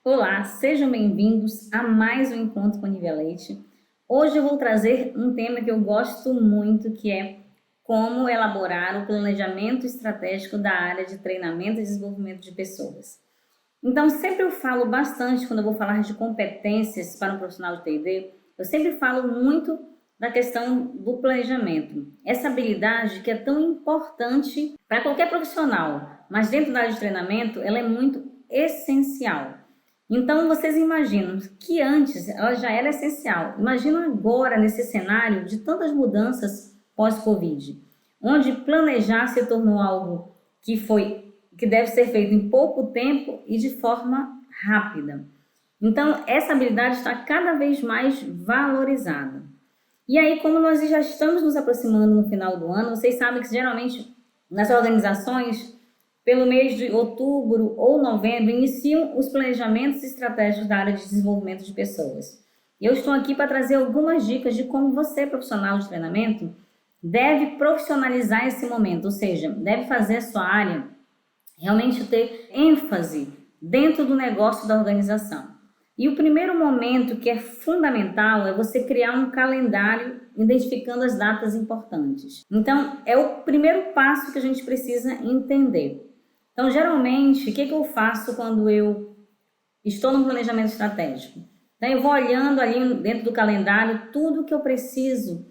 Olá, sejam bem-vindos a mais um Encontro com Nivelete. Hoje eu vou trazer um tema que eu gosto muito, que é como elaborar o planejamento estratégico da área de treinamento e desenvolvimento de pessoas. Então, sempre eu falo bastante, quando eu vou falar de competências para um profissional de T&D, eu sempre falo muito da questão do planejamento. Essa habilidade que é tão importante para qualquer profissional, mas dentro da área de treinamento, ela é muito essencial. Então, vocês imaginam que antes ela já era essencial. Imagina agora, nesse cenário de tantas mudanças pós-Covid, onde planejar se tornou algo que deve ser feito em pouco tempo e de forma rápida. Então, essa habilidade está cada vez mais valorizada. E aí, como nós já estamos nos aproximando no final do ano, vocês sabem que geralmente nas organizações, pelo mês de outubro ou novembro, iniciam os planejamentos estratégicos da área de desenvolvimento de pessoas. Eu estou aqui para trazer algumas dicas de como você, profissional de treinamento, deve profissionalizar esse momento, ou seja, deve fazer a sua área realmente ter ênfase dentro do negócio da organização. E o primeiro momento que é fundamental é você criar um calendário identificando as datas importantes. Então, é o primeiro passo que a gente precisa entender. Então, geralmente, o que eu faço quando eu estou no planejamento estratégico? Então, eu vou olhando ali dentro do calendário tudo que eu preciso,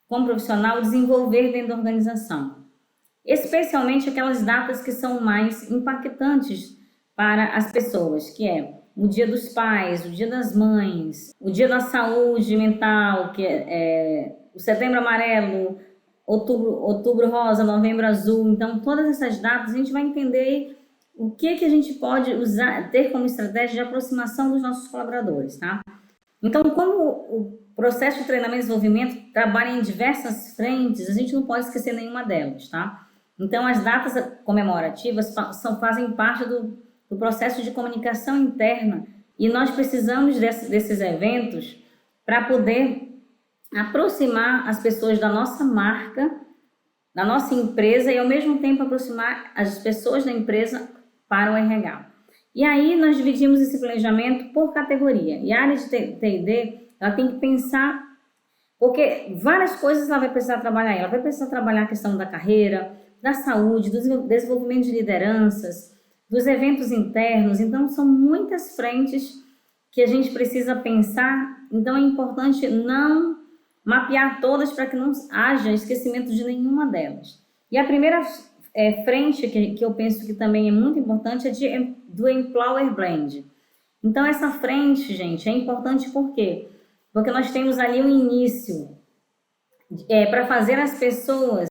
como profissional, desenvolver dentro da organização. Especialmente aquelas datas que são mais impactantes para as pessoas, que é o Dia dos Pais, o Dia das Mães, o Dia da Saúde Mental, que é o Setembro Amarelo, Outubro Rosa, Novembro Azul. Então, todas essas datas a gente vai entender o que a gente pode usar, ter como estratégia de aproximação dos nossos colaboradores, tá? Então, como o processo de treinamento e desenvolvimento trabalha em diversas frentes, a gente não pode esquecer nenhuma delas, tá? Então, as datas comemorativas fazem parte do processo de comunicação interna e nós precisamos desses eventos para poder aproximar as pessoas da nossa marca, da nossa empresa e, ao mesmo tempo, aproximar as pessoas da empresa para o RH. E aí, nós dividimos esse planejamento por categoria. E a área de T&D, ela tem que pensar, porque várias coisas ela vai precisar trabalhar. Ela vai precisar trabalhar a questão da carreira, da saúde, do desenvolvimento de lideranças, dos eventos internos. Então, são muitas frentes que a gente precisa pensar. Então, é importante não mapear todas para que não haja esquecimento de nenhuma delas. E a primeira frente que eu penso que também é muito importante é do Employer Brand. Então, essa frente, gente, é importante por quê? Porque nós temos ali um início para fazer as pessoas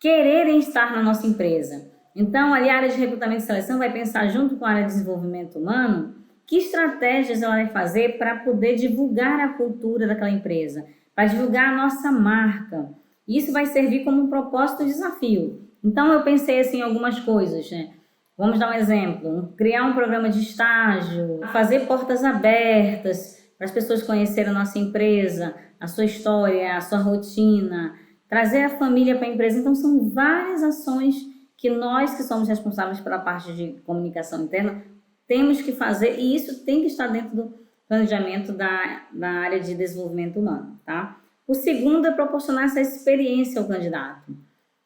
quererem estar na nossa empresa. Então, ali a área de recrutamento e seleção vai pensar junto com a área de desenvolvimento humano que estratégias ela vai fazer para poder divulgar a cultura daquela empresa, para divulgar a nossa marca. Isso vai servir como um propósito e desafio. Então, eu pensei assim, em algumas coisas, né? Vamos dar um exemplo, criar um programa de estágio, fazer portas abertas para as pessoas conhecerem a nossa empresa, a sua história, a sua rotina, trazer a família para a empresa. Então, são várias ações que nós, que somos responsáveis pela parte de comunicação interna, temos que fazer, e isso tem que estar dentro do planejamento da área de desenvolvimento humano, tá? O segundo é proporcionar essa experiência ao candidato.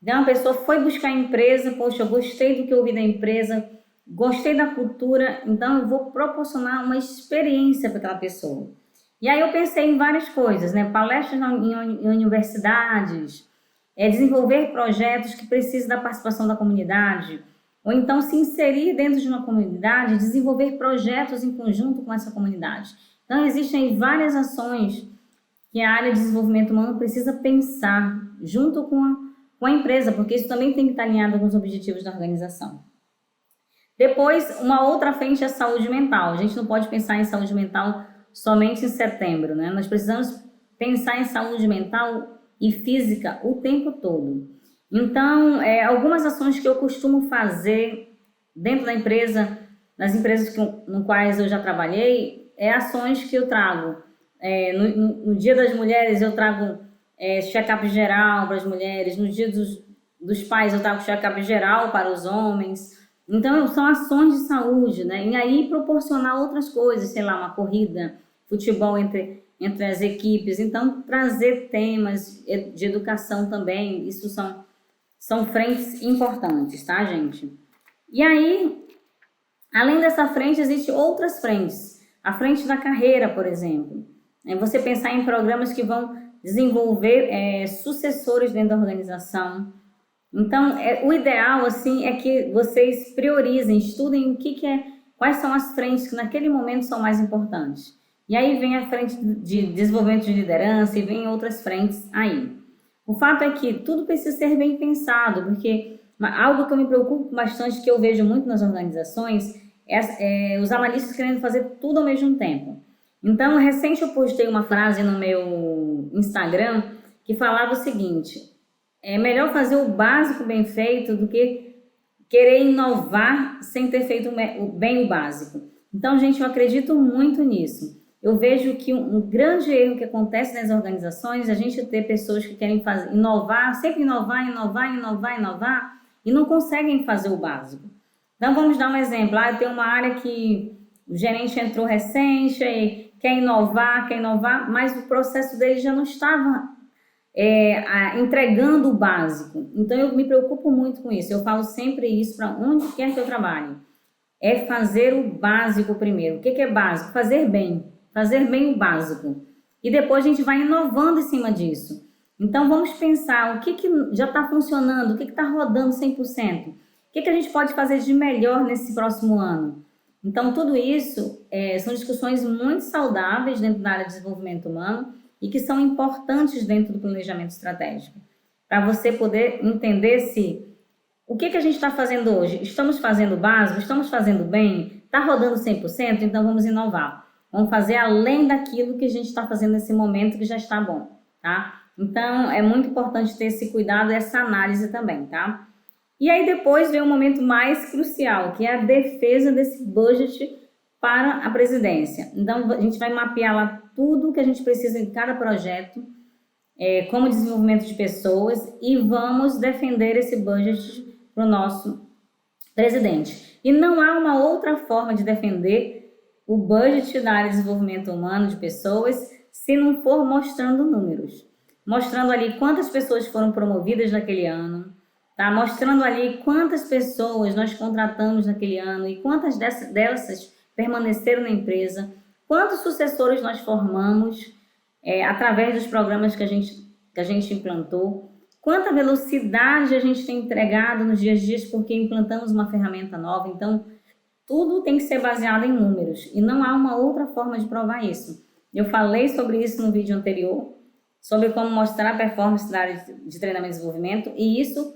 Então, a pessoa foi buscar a empresa, poxa, eu gostei do que eu ouvi da empresa, gostei da cultura, então eu vou proporcionar uma experiência para aquela pessoa. E aí eu pensei em várias coisas, né? Palestras em universidades, desenvolver projetos que precisam da participação da comunidade, ou então se inserir dentro de uma comunidade, desenvolver projetos em conjunto com essa comunidade. Então, existem várias ações que a área de desenvolvimento humano precisa pensar junto com a empresa, porque isso também tem que estar alinhado com os objetivos da organização. Depois, uma outra frente é a saúde mental. A gente não pode pensar em saúde mental somente em setembro, né? Nós precisamos pensar em saúde mental e física o tempo todo. Então, algumas ações que eu costumo fazer dentro da empresa, nas empresas no quais eu já trabalhei, ações que eu trago. No Dia das Mulheres, eu trago check-up geral para as mulheres. No Dia dos Pais, eu trago check-up geral para os homens. Então, são ações de saúde, né? E aí proporcionar outras coisas, sei lá, uma corrida, futebol entre as equipes. Então, trazer temas de educação também, isso são frentes importantes, tá, gente? E aí, além dessa frente, existem outras frentes. A frente da carreira, por exemplo. É você pensar em programas que vão desenvolver sucessores dentro da organização. Então, o ideal, assim, é que vocês priorizem, estudem quais são as frentes que naquele momento são mais importantes. E aí vem a frente de desenvolvimento de liderança e vem outras frentes aí. O fato é que tudo precisa ser bem pensado, porque algo que eu me preocupo bastante, que eu vejo muito nas organizações, é os analistas querendo fazer tudo ao mesmo tempo. Então, recente eu postei uma frase no meu Instagram que falava o seguinte: é melhor fazer o básico bem feito do que querer inovar sem ter feito bem o básico. Então, gente, eu acredito muito nisso. Eu vejo que um grande erro que acontece nas organizações é a gente ter pessoas que querem inovar, sempre inovar, e não conseguem fazer o básico. Então, vamos dar um exemplo. Tem uma área que o gerente entrou recente e quer inovar, mas o processo dele já não estava entregando o básico. Então, eu me preocupo muito com isso. Eu falo sempre isso para onde quer que eu trabalhe. É fazer o básico primeiro. O que é básico? Fazer bem o básico. E depois a gente vai inovando em cima disso. Então, vamos pensar o que já está funcionando, o que está rodando 100%. O que a gente pode fazer de melhor nesse próximo ano? Então, tudo isso são discussões muito saudáveis dentro da área de desenvolvimento humano e que são importantes dentro do planejamento estratégico. Para você poder entender se o que a gente está fazendo hoje, estamos fazendo o básico, estamos fazendo bem, está rodando 100%, então vamos inovar. Vamos fazer além daquilo que a gente está fazendo nesse momento que já está bom, tá? Então, é muito importante ter esse cuidado e essa análise também, tá? E aí depois vem o momento mais crucial, que é a defesa desse budget para a presidência. Então, a gente vai mapear lá tudo que a gente precisa em cada projeto, como desenvolvimento de pessoas, e vamos defender esse budget para o nosso presidente. E não há uma outra forma de defender o budget da área de desenvolvimento humano de pessoas se não for mostrando números. Mostrando ali quantas pessoas foram promovidas naquele ano, tá? Mostrando ali quantas pessoas nós contratamos naquele ano e quantas dessas permaneceram na empresa, quantos sucessores nós formamos através dos programas que a gente implantou, quanta velocidade a gente tem entregado nos dias a dias porque implantamos uma ferramenta nova. Então, tudo tem que ser baseado em números e não há uma outra forma de provar isso. Eu falei sobre isso no vídeo anterior, sobre como mostrar a performance da área de treinamento e desenvolvimento, e isso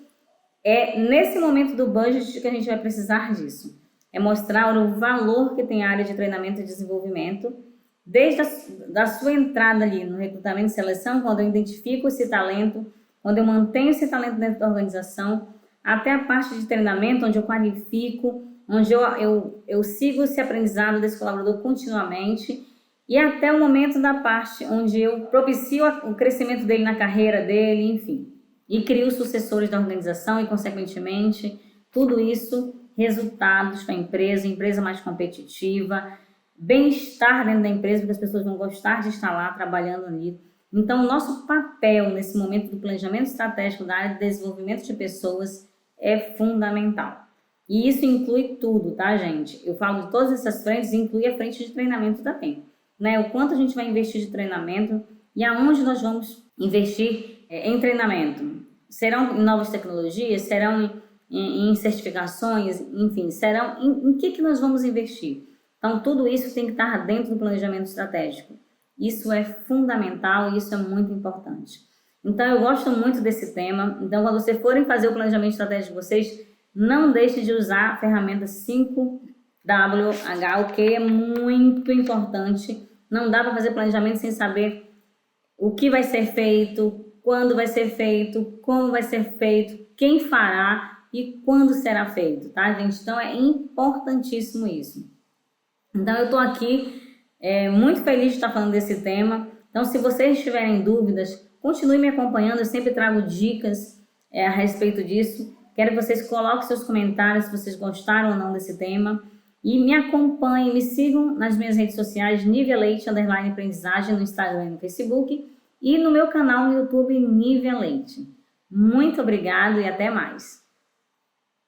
é nesse momento do budget que a gente vai precisar disso. É mostrar o valor que tem a área de treinamento e desenvolvimento, desde a sua entrada ali no recrutamento e seleção, quando eu identifico esse talento, quando eu mantenho esse talento dentro da organização, até a parte de treinamento, onde eu qualifico, onde eu sigo esse aprendizado desse colaborador continuamente, e até o momento da parte onde eu propicio o crescimento dele na carreira dele, enfim, e crio sucessores da organização e, consequentemente, tudo isso, resultados para a empresa mais competitiva, bem-estar dentro da empresa, porque as pessoas vão gostar de estar lá trabalhando ali. Então, o nosso papel nesse momento do planejamento estratégico da área de desenvolvimento de pessoas é fundamental. E isso inclui tudo, tá, gente? Eu falo de todas essas frentes, inclui a frente de treinamento também, né? O quanto a gente vai investir de treinamento e aonde nós vamos investir em treinamento. Serão em novas tecnologias, serão em certificações, enfim, serão em que nós vamos investir. Então, tudo isso tem que estar dentro do planejamento estratégico. Isso é fundamental e isso é muito importante. Então, eu gosto muito desse tema. Então, quando vocês forem fazer o planejamento estratégico de vocês, não deixe de usar a ferramenta 5WH, o que é muito importante. Não dá para fazer planejamento sem saber o que vai ser feito, quando vai ser feito, como vai ser feito, quem fará e quando será feito, tá, gente? Então, é importantíssimo isso. Então, eu estou aqui muito feliz de estar falando desse tema. Então, se vocês tiverem dúvidas, continue me acompanhando. Eu sempre trago dicas a respeito disso. Quero que vocês coloquem seus comentários se vocês gostaram ou não desse tema. E me acompanhem, me sigam nas minhas redes sociais, Nivelate_aprendizagem no Instagram e no Facebook. E no meu canal no YouTube, Nivelate. Muito obrigado e até mais.